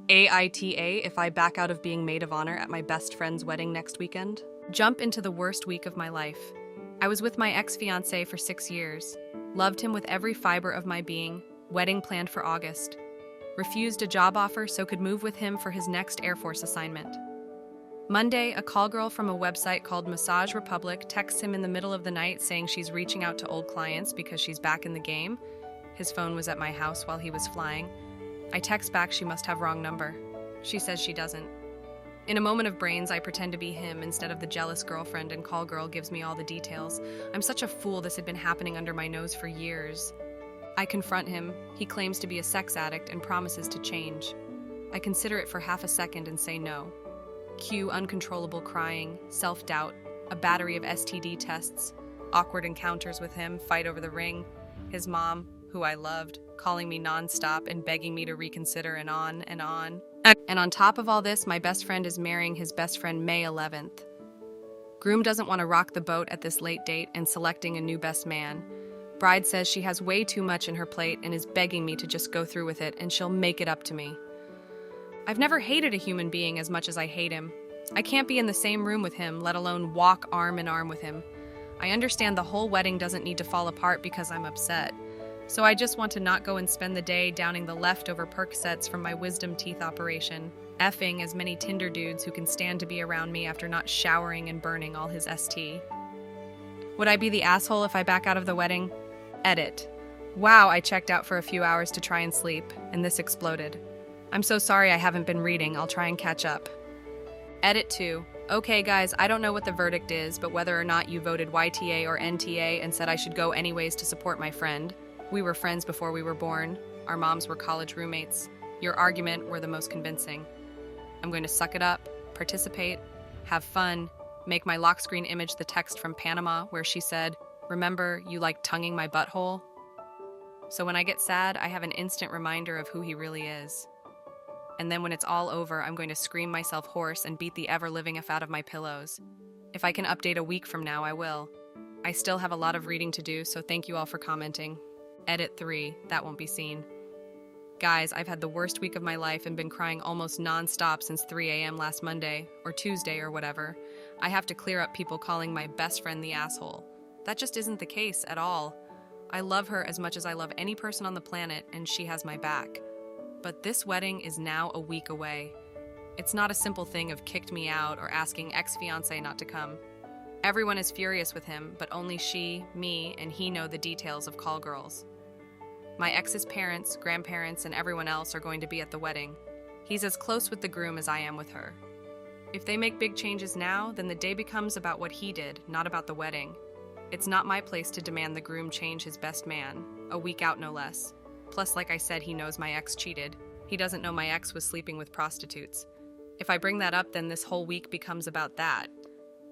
AITA if I back out of being maid of honor at my best friend's wedding next weekend? Jump into the worst week of my life. I was with my ex-fiancé for 6 years. Loved him with every fiber of my being. Wedding planned for August. Refused a job offer so could move with him for his next Air Force assignment. Monday, a call girl from a website called Massage Republic texts him in the middle of the night saying she's reaching out to old clients because she's back in the game. His phone was at my house while he was flying. I text back she must have wrong number. She says she doesn't. In a moment of brains, I pretend to be him instead of the jealous girlfriend, and call girl gives me all the details. I'm such a fool. This had been happening under my nose for years. I confront him. He claims to be a sex addict and promises to change. I consider it for half a second and say no. Cue uncontrollable crying, self-doubt, a battery of STD tests, awkward encounters with him, fight over the ring, his mom, who I loved, calling me nonstop and begging me to reconsider, and on and on. And on top of all this, my best friend is marrying his best friend May 11th. Groom doesn't want to rock the boat at this late date and selecting a new best man. Bride says she has way too much in her plate and is begging me to just go through with it, and she'll make it up to me. I've never hated a human being as much as I hate him. I can't be in the same room with him, let alone walk arm in arm with him. I understand the whole wedding doesn't need to fall apart because I'm upset. So I just want to not go and spend the day downing the leftover Percocets from my wisdom teeth operation, effing as many Tinder dudes who can stand to be around me after not showering and burning all his ST. Would I be the asshole if I back out of the wedding? Edit. Wow, I checked out for a few hours to try and sleep, and this exploded. I'm so sorry I haven't been reading. I'll try and catch up. Edit 2. Okay guys, I don't know what the verdict is, but whether or not you voted YTA or NTA and said I should go anyways to support my friend. We were friends before we were born. Our moms were college roommates. Your argument were the most convincing. I'm going to suck it up, participate, have fun, make my lock screen image the text from Panama where she said, "Remember, you like tonguing my butthole?" So when I get sad, I have an instant reminder of who he really is. And then when it's all over, I'm going to scream myself hoarse and beat the ever-living F out of my pillows. If I can update a week from now, I will. I still have a lot of reading to do, so thank you all for commenting. Edit 3. That won't be seen. Guys, I've had the worst week of my life and been crying almost non-stop since 3 a.m. last Monday, or Tuesday or whatever. I have to clear up people calling my best friend the asshole. That just isn't the case at all. I love her as much as I love any person on the planet, and she has my back. But this wedding is now a week away. It's not a simple thing of kicked me out or asking ex-fiancé not to come. Everyone is furious with him, but only she, me, and he know the details of call girls. My ex's parents, grandparents, and everyone else are going to be at the wedding. He's as close with the groom as I am with her. If they make big changes now, then the day becomes about what he did, not about the wedding. It's not my place to demand the groom change his best man, a week out no less. Plus, like I said, he knows my ex cheated. He doesn't know my ex was sleeping with prostitutes. If I bring that up, then this whole week becomes about that.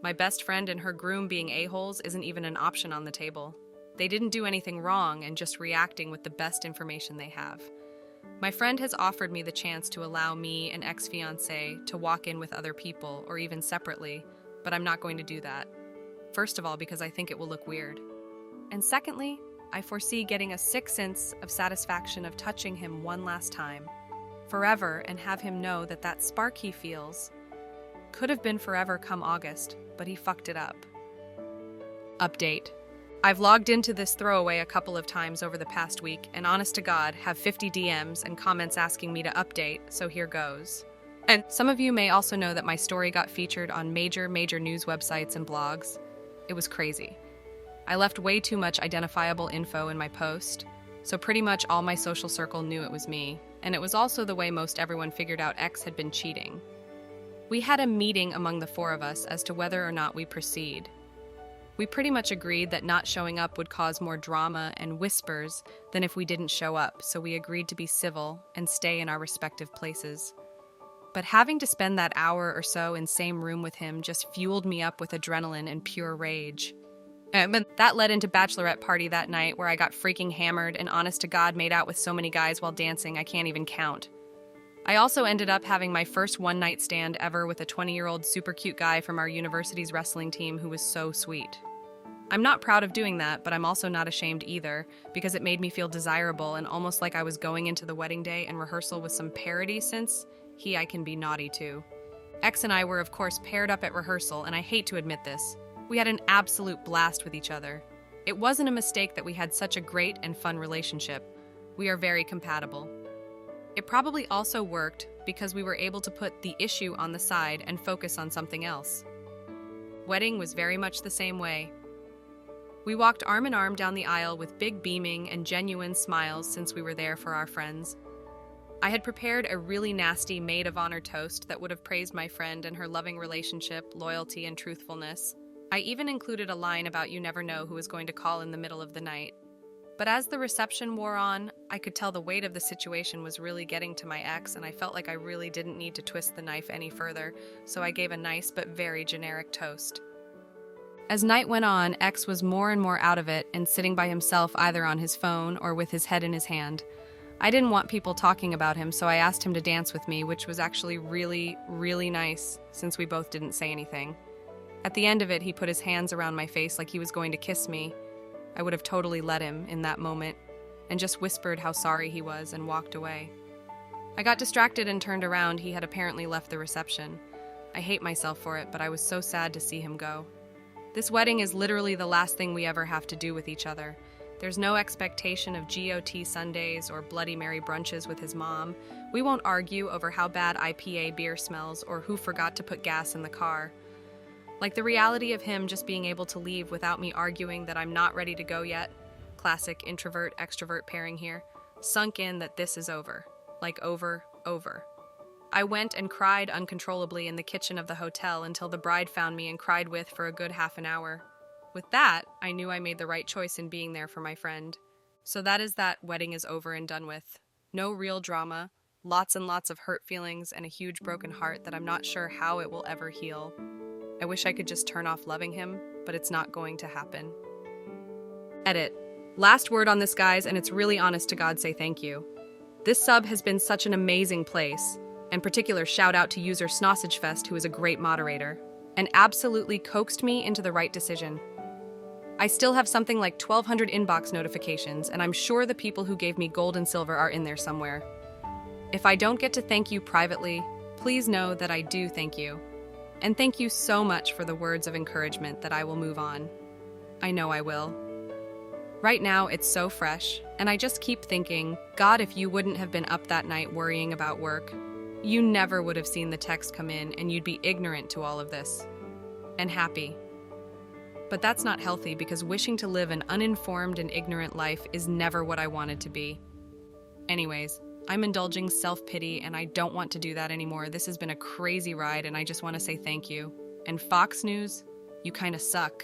My best friend and her groom being a-holes isn't even an option on the table. They didn't do anything wrong and just reacting with the best information they have. My friend has offered me the chance to allow me and ex-fiancé to walk in with other people or even separately, but I'm not going to do that. First of all, because I think it will look weird. And secondly, I foresee getting a sick sense of satisfaction of touching him one last time, forever, and have him know that that spark he feels could have been forever come August, but he fucked it up. Update. I've logged into this throwaway a couple of times over the past week, and honest to God, have 50 DMs and comments asking me to update, so here goes. And some of you may also know that my story got featured on major news websites and blogs. It was crazy. I left way too much identifiable info in my post, so pretty much all my social circle knew it was me, and it was also the way most everyone figured out X had been cheating. We had a meeting among the four of us as to whether or not we proceed. We pretty much agreed that not showing up would cause more drama and whispers than if we didn't show up, so we agreed to be civil and stay in our respective places. But having to spend that hour or so in same room with him just fueled me up with adrenaline and pure rage. But that led into bachelorette party that night where I got freaking hammered and honest to God made out with so many guys while dancing I can't even count. I also ended up having my first one-night stand ever with a 20-year-old super cute guy from our university's wrestling team who was so sweet. I'm not proud of doing that, but I'm also not ashamed either, because it made me feel desirable and almost like I was going into the wedding day and rehearsal with some parody since, I can be naughty too. X and I were, of course, paired up at rehearsal, and I hate to admit this. We had an absolute blast with each other. It wasn't a mistake that we had such a great and fun relationship. We are very compatible. It probably also worked because we were able to put the issue on the side and focus on something else. Wedding was very much the same way. We walked arm in arm down the aisle with big beaming and genuine smiles since we were there for our friends. I had prepared a really nasty maid of honor toast that would have praised my friend and her loving relationship, loyalty, and truthfulness. I even included a line about you never know who was going to call in the middle of the night. But as the reception wore on, I could tell the weight of the situation was really getting to my ex, and I felt like I really didn't need to twist the knife any further, so I gave a nice but very generic toast. As night went on, X was more and more out of it and sitting by himself either on his phone or with his head in his hand. I didn't want people talking about him, so I asked him to dance with me, which was actually really, really nice, since we both didn't say anything. At the end of it, he put his hands around my face like he was going to kiss me. I would have totally let him in that moment, and just whispered how sorry he was and walked away. I got distracted and turned around. He had apparently left the reception. I hate myself for it, but I was so sad to see him go. This wedding is literally the last thing we ever have to do with each other. There's no expectation of GOT Sundays or Bloody Mary brunches with his mom. We won't argue over how bad IPA beer smells or who forgot to put gas in the car. Like the reality of him just being able to leave without me arguing that I'm not ready to go yet, classic introvert-extrovert pairing here, sunk in that this is over. Like over. I went and cried uncontrollably in the kitchen of the hotel until the bride found me and cried with for a good half an hour. With that, I knew I made the right choice in being there for my friend. So that is that wedding is over and done with. No real drama, lots and lots of hurt feelings, and a huge broken heart that I'm not sure how it will ever heal. I wish I could just turn off loving him, but it's not going to happen. Edit. Last word on this, guys, and it's really honest to God say thank you. This sub has been such an amazing place, and particular shout out to user Snossagefest, who is a great moderator, and absolutely coaxed me into the right decision. I still have something like 1,200 inbox notifications, and I'm sure the people who gave me gold and silver are in there somewhere. If I don't get to thank you privately, please know that I do thank you. And thank you so much for the words of encouragement that I will move on. I know I will. Right now, it's so fresh, and I just keep thinking, God, if you wouldn't have been up that night worrying about work, you never would have seen the text come in, and you'd be ignorant to all of this. And happy. But that's not healthy, because wishing to live an uninformed and ignorant life is never what I wanted to be. Anyways, I'm indulging self-pity, and I don't want to do that anymore. This has been a crazy ride, and I just want to say thank you. And Fox News, you kind of suck.